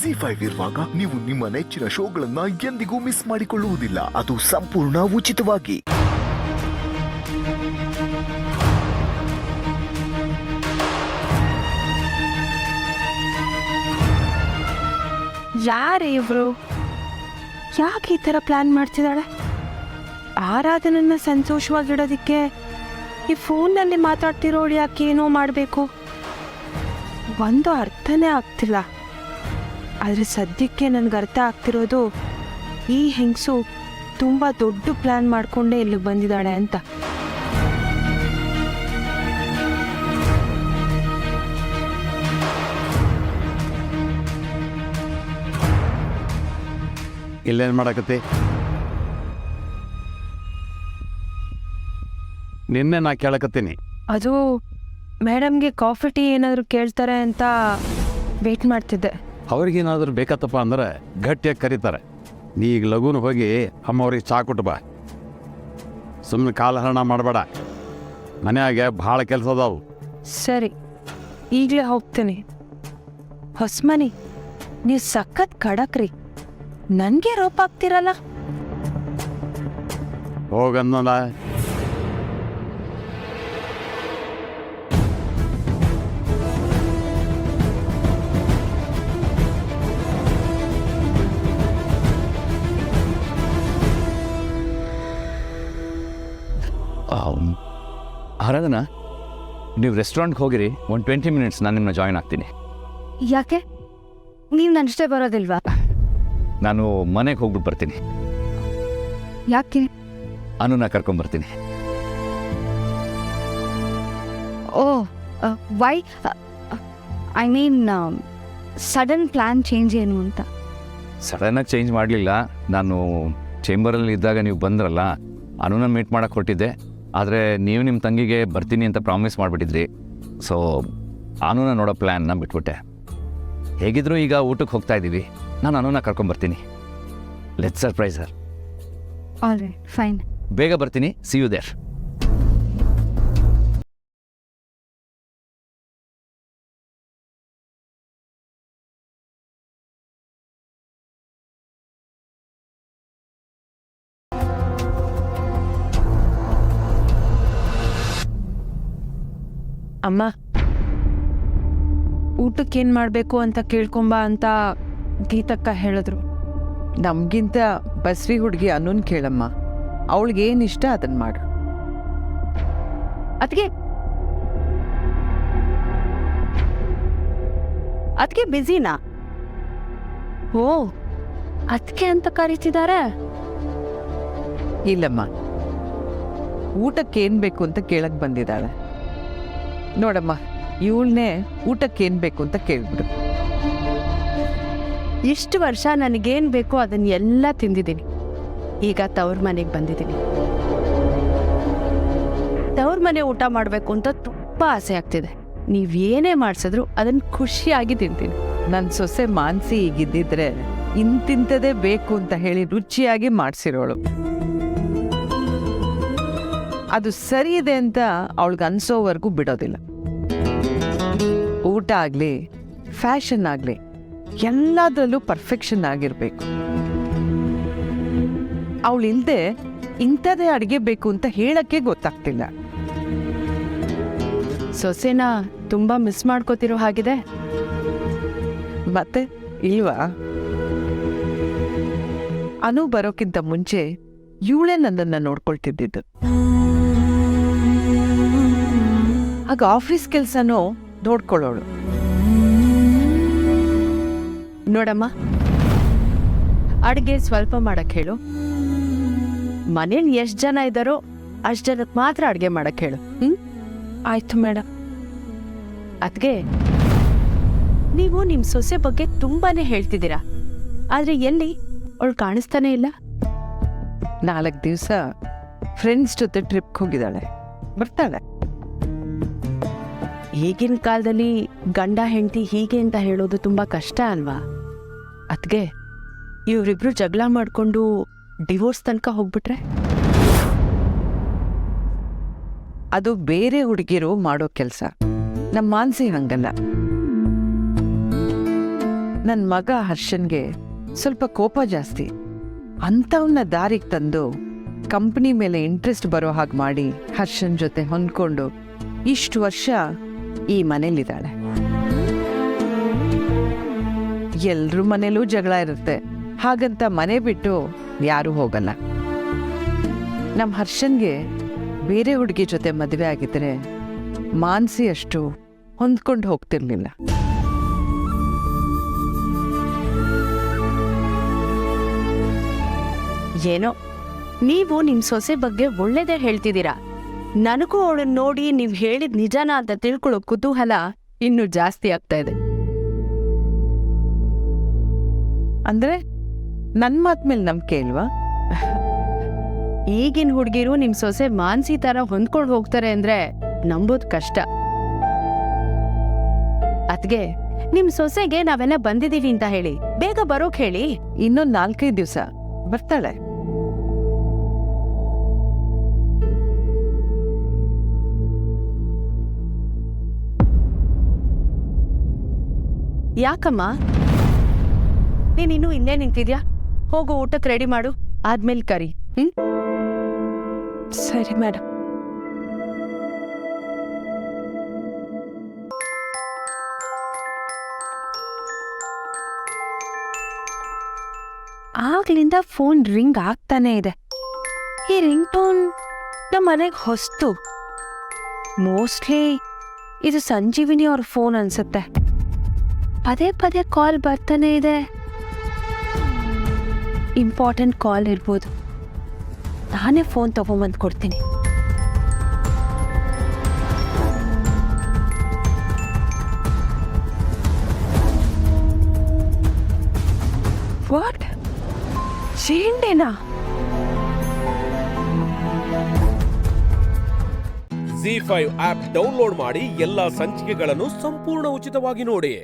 ಜಿ5 ಇರುವಾಗ ನೀವು ನಿಮ್ಮ ನೆಚ್ಚಿನ ಶೋಗಳನ್ನ ಎಂದಿಗೂ ಮಿಸ್ ಮಾಡಿಕೊಳ್ಳುವುದಿಲ್ಲ. ಅದು ಸಂಪೂರ್ಣ ಉಚಿತವಾಗಿ. ಯಾರೇ ಇವರು? ಯಾಕೆ ಈ ಥರ ಪ್ಲಾನ್ ಮಾಡ್ತಿದ್ದಾಳೆ? ಆರಾಧನನ್ನ ಸಂತೋಷವಾಗಿಡೋದಕ್ಕೆ ಈ ಫೋನ್ನಲ್ಲಿ ಮಾತಾಡ್ತಿರೋಳು ಯಾಕೆ ಏನೋ ಮಾಡಬೇಕು? ಒಂದು ಅರ್ಥನೇ ಆಗ್ತಿಲ್ಲ. ಆದರೆ ಸದ್ಯಕ್ಕೆ ನನಗೆ ಅರ್ಥ ಆಗ್ತಿರೋದು ಈ ಹೆಂಗಸು ತುಂಬ ದೊಡ್ಡ ಪ್ಲ್ಯಾನ್ ಮಾಡಿಕೊಂಡೇ ಇಲ್ಲಿಗೆ ಬಂದಿದ್ದಾಳೆ ಅಂತ. ಇಲ್ಲೇನು ಮಾಡಕತ್ತಿ? ನಿನ್ನೆ ನಾ ಕೇಳಕತ್ತೀನಿ. ಅದು ಮೇಡಮ್ಗೆ ಕಾಫಿ ಟೀ ಏನಾದರೂ ಕೇಳ್ತಾರೆ ಅಂತ ವೇಟ್ ಮಾಡ್ತಿದ್ದೆ. ಅವ್ರಿಗೇನಾದ್ರೂ ಬೇಕತ್ತಪ್ಪ ಅಂದ್ರೆ ಗಟ್ಟಿಯಾಗಿ ಕರೀತಾರೆ. ನೀ ಈಗ ಲಘುನ ಹೋಗಿ ಅಮ್ಮವ್ರಿಗೆ ಚಾ ಕೊಟ್ಟು ಬಾ. ಸುಮ್ಮನೆ ಕಾಲಹರಣ ಮಾಡಬೇಡ. ಮನೆಯಾಗೆ ಭಾಳ ಕೆಲಸ ಅದಾವು. ಸರಿ, ಈಗಲೇ ಹೋಗ್ತೀನಿ. ಹೊಸ್ಮನಿ, ನೀವು ಸಖತ್ ಖಡಕ್ರಿ. ನನಗೆ ರೋಪ್ ಆಗ್ತಿರಲ್ಲ. ಹೋಗನ್ನಲ್ಲ. ಆರಾಧನಾ, ನೀವು ರೆಸ್ಟೋರೆಂಟ್ಗೆ ಹೋಗಿರಿ. 20 ಮಿನಿಟ್ಸ್ ನಾನು ನಿಮ್ಮನ್ನ ಜಾಯ್ನ್ ಆಗ್ತೀನಿ. ಯಾಕೆ? ನೀವು ನನ್ನಷ್ಟೇ ಬರೋದಿಲ್ವಾ? ನಾನು ಮನೆಗೆ ಹೋಗ್ಬಿಟ್ಟು ಬರ್ತೀನಿ. ಯಾಕೆ? ಅನುನ ಕರ್ಕೊಂಬರ್ತೀನಿ. Oh, why? I mean sudden plan change ಏನು ಅಂತ. ಸಡನ್ನಾಗಿ ಚೇಂಜ್ ಮಾಡಲಿಲ್ಲ. ನಾನು ಚೇಂಬರಲ್ಲಿ ಇದ್ದಾಗ ನೀವು ಬಂದ್ರಲ್ಲ, ಅನುನ ಮೀಟ್ ಮಾಡೋಕ್ಕೆ ಹೊರಟಿದ್ದೆ. ಆದರೆ ನೀವು ನಿಮ್ಮ ತಂಗಿಗೆ ಬರ್ತೀನಿ ಅಂತ ಪ್ರಾಮಿಸ್ ಮಾಡಿಬಿಟ್ಟಿದ್ರಿ. ಸೊ ಅನುನ ನೋಡೋ ಪ್ಲ್ಯಾನ್ನ ಬಿಟ್ಬಿಟ್ಟೆ. ಹೇಗಿದ್ರೂ ಈಗ ಊಟಕ್ಕೆ ಹೋಗ್ತಾ ಇದ್ದೀವಿ. ನಾನು ಅನುನ ಕರ್ಕೊಂಬರ್ತೀನಿ. Let's surprise her. All right, fine. ಬೇಗ ಬರ್ತೀನಿ. See you there. ಅಮ್ಮ, ಊಟಕ್ಕೇನು ಮಾಡಬೇಕು ಅಂತ ಕೇಳ್ಕೊಂಬ ಅಂತ ಗೀತಕ್ಕ ಹೇಳಿದ್ರು. ನಮಗಿಂತ ಬಸ್ರಿ ಹುಡುಗಿ ಅನ್ನೋನ್ ಕೇಳಮ್ಮ. ಅವಳಿಗೆ ಏನು ಇಷ್ಟ ಅದನ್ನು ಮಾಡು. ಅದಕ್ಕೆ ಬ್ಯುಸಿನಾ? ಓ, ಅದಕ್ಕೆ ಅಂತ ಕರೀತಿದ್ದಾರೆ? ಇಲ್ಲಮ್ಮ, ಊಟಕ್ಕೆ ಏನು ಬೇಕು ಅಂತ ಕೇಳಕ್ಕೆ ಬಂದಿದ್ದಾಳೆ. ನೋಡಮ್ಮ, ಇವಳನ್ನೇ ಊಟಕ್ಕೆ ಏನು ಬೇಕು ಅಂತ ಕೇಳ್ಬಿಡು. ಇಷ್ಟು ವರ್ಷ ನನಗೇನು ಬೇಕೋ ಅದನ್ನ ಎಲ್ಲ ತಿಂದಿದ್ದೀನಿ. ಈಗ ತವ್ರ ಮನೆಗೆ ಬಂದಿದ್ದೀನಿ. ತವ್ರ ಮನೆ ಊಟ ಮಾಡಬೇಕು ಅಂತ ತುಂಬ ಆಸೆ ಆಗ್ತಿದೆ. ನೀವೇನೇ ಮಾಡಿಸಿದ್ರು ಅದನ್ನು ಖುಷಿಯಾಗಿ ತಿಂತೀನಿ. ನನ್ನ ಸೊಸೆ ಮಾನಸಿ ಈಗಿದ್ದಿದ್ರೆ ಇಂತಿಂಥದೇ ಬೇಕು ಅಂತ ಹೇಳಿ ರುಚಿಯಾಗಿ ಮಾಡಿಸಿರೋಳು. ಅದು ಸರಿ ಇದೆ ಅಂತ ಅವಳಿಗೆ ಅನ್ಸೋವರೆಗೂ ಬಿಡೋದಿಲ್ಲ. ಊಟ ಆಗಲಿ, ಫ್ಯಾಷನ್ ಆಗಲಿ, ಎಲ್ಲದರಲ್ಲೂ ಪರ್ಫೆಕ್ಷನ್ ಆಗಿರಬೇಕು. ಅವಳಿಲ್ದೆ ಇಂಥದೇ ಅಡುಗೆ ಬೇಕು ಅಂತ ಹೇಳಕ್ಕೆ ಗೊತ್ತಾಗ್ತಿಲ್ಲ. ಸೊಸೆನ ತುಂಬ ಮಿಸ್ ಮಾಡ್ಕೋತಿರೋ ಹಾಗಿದೆ. ಮತ್ತೆ ಇಲ್ವಾ? ಅನು ಬರೋಕ್ಕಿಂತ ಮುಂಚೆ ಇವಳೇ ನನ್ನನ್ನು ನೋಡ್ಕೊಳ್ತಿದ್ದಿದ್ದು. ಆಗ ಆಫೀಸ್ ಕೆಲಸನೂ ನೋಡ್ಕೊಳ್ಳೋಳು. ನೋಡಮ್ಮ, ಅಡುಗೆ ಸ್ವಲ್ಪ ಮಾಡಕ್ಕೆ ಹೇಳು. ಮನೇಲಿ ಎಷ್ಟು ಜನ ಇದ್ದಾರೋ ಅಷ್ಟು ಜನಕ್ಕೆ ಮಾತ್ರ ಅಡುಗೆ ಮಾಡಕ್ಕೆ ಹೇಳು. ಆಯ್ತು ಮೇಡಮ್. ಅದ್ಗೆ ನೀವು ನಿಮ್ಮ ಸೊಸೆ ಬಗ್ಗೆ ತುಂಬಾನೇ ಹೇಳ್ತಿದ್ದೀರಾ, ಆದರೆ ಎಲ್ಲಿ ಅವಳು ಕಾಣಿಸ್ತಾನೆ ಇಲ್ಲ. 4 ದಿವಸ ಫ್ರೆಂಡ್ಸ್ ಜೊತೆ ಟ್ರಿಪ್ಗೆ ಹೋಗಿದ್ದಾಳೆ. ಬರ್ತಾಳೆ. ಈಗಿನ ಕಾಲದಲ್ಲಿ ಗಂಡ ಹೆಂಡತಿ ಹೀಗೆ ಅಂತ ಹೇಳೋದು ತುಂಬ ಕಷ್ಟ ಅಲ್ವಾ? ಅದ್ಗೆ ಇವರಿಬ್ರು ಜಗಳ ಮಾಡಿಕೊಂಡು ಡಿವೋರ್ಸ್ ತನಕ ಹೋಗ್ಬಿಟ್ರೆ? ಅದು ಬೇರೆ ಹುಡುಗಿರು ಮಾಡೋ ಕೆಲಸ. ನಮ್ಮ ಮಾನಸಿ ಹಂಗಲ್ಲ. ನನ್ನ ಮಗ ಹರ್ಷನ್ಗೆ ಸ್ವಲ್ಪ ಕೋಪ ಜಾಸ್ತಿ. ಅಂಥವನ್ನ ದಾರಿಗೆ ತಂದು ಕಂಪ್ನಿ ಮೇಲೆ ಇಂಟ್ರೆಸ್ಟ್ ಬರೋ ಹಾಗೆ ಮಾಡಿ ಹರ್ಷನ್ ಜೊತೆ ಹೊಂದ್ಕೊಂಡು ಇಷ್ಟು ವರ್ಷ ಈ ಮನೇಲಿದ್ದಾಳೆ. ಎಲ್ರ ಮನೇಲೂ ಜಗಳ ಇರುತ್ತೆ, ಹಾಗಂತ ಮನೆ ಬಿಟ್ಟು ಯಾರೂ ಹೋಗಲ್ಲ. ನಮ್ಮ ಹರ್ಷನ್ಗೆ ಬೇರೆ ಹುಡುಗಿ ಜೊತೆ ಮದುವೆ ಆಗಿದ್ರೆ ಮಾನ್ಸಿ ಅಷ್ಟು ಹೊಂದ್ಕೊಂಡು ಹೋಗ್ತಿರ್ಲಿಲ್ಲ. ಏನೋ ನೀವು ನಿಮ್ಮ ಸೊಸೆ ಬಗ್ಗೆ ಒಳ್ಳೇದೇ ಹೇಳ್ತಿದ್ದೀರಾ. ನನಗೂ ಅವಳನ್ನ ನೋಡಿ ನೀವು ಹೇಳಿದ ನಿಜಾನ ಅಂತ ತಿಳ್ಕೊಳ್ಳೋ ಕುತೂಹಲ ಇನ್ನೂ ಜಾಸ್ತಿ ಆಗ್ತಾ ಇದೆ. ಅಂದ್ರೆ ನನ್ನ ಮಾತ್ ಮೇಲೆ ನಂಬಿಕೆ ಇಲ್ವಾ? ಈಗಿನ ಹುಡುಗಿರು ನಿಮ್ಮ ಸೊಸೆ ಮಾನ್ಸಿ ಥರ ಹೊಂದ್ಕೊಂಡು ಹೋಗ್ತಾರೆ ಅಂದ್ರೆ ನಂಬೋದು ಕಷ್ಟ. ಅದ್ಗೆ ನಿಮ್ಮ ಸೊಸೆಗೆ ನಾವೆಲ್ಲ ಬಂದಿದ್ದೀವಿ ಅಂತ ಹೇಳಿ ಬೇಗ ಬರೋಕ್ ಹೇಳಿ. ಇನ್ನೊಂದು 4-5 ದಿವಸ ಬರ್ತಾಳೆ. ಯಾಕಮ್ಮ ನೀನಿನ್ನೂ ಇಲ್ಲೇ ನಿಂತಿದ್ಯಾ? ಹೋಗು, ಊಟಕ್ಕೆ ರೆಡಿ ಮಾಡು, ಆದ್ಮೇಲೆ ಕರಿ. ಸರಿ ಮೇಡಮ್. ಆಗ್ಲಿಂದ ಫೋನ್ ರಿಂಗ್ ಆಗ್ತಾನೆ ಇದೆ. ಈ ರಿಂಗ್ ಟೋನ್ ನಮ್ಮ ಮನೆಗೆ ಹೊಸ್ತು. ಮೋಸ್ಟ್ಲಿ ಇದು ಸಂಜೀವಿನಿ ಅವ್ರ ಫೋನ್ ಅನ್ಸುತ್ತೆ. ಪದೇ ಪದೇ ಕಾಲ್ ಬರ್ತಾನೆ ಇದೆ. ಇಂಪಾರ್ಟೆಂಟ್ ಕಾಲ್ ಇರ್ಬೋದು. ನಾನೇ ಫೋನ್ ತಗೊಂಬಂದು ಕೊಡ್ತೀನಿ. ವಾಟ್? ಚೇಂಡೇನಾ? ZEE5 ಆಪ್ ಡೌನ್ಲೋಡ್ ಮಾಡಿ ಎಲ್ಲಾ ಸಂಚಿಕೆಗಳನ್ನು ಸಂಪೂರ್ಣ ಉಚಿತವಾಗಿ ನೋಡಿ.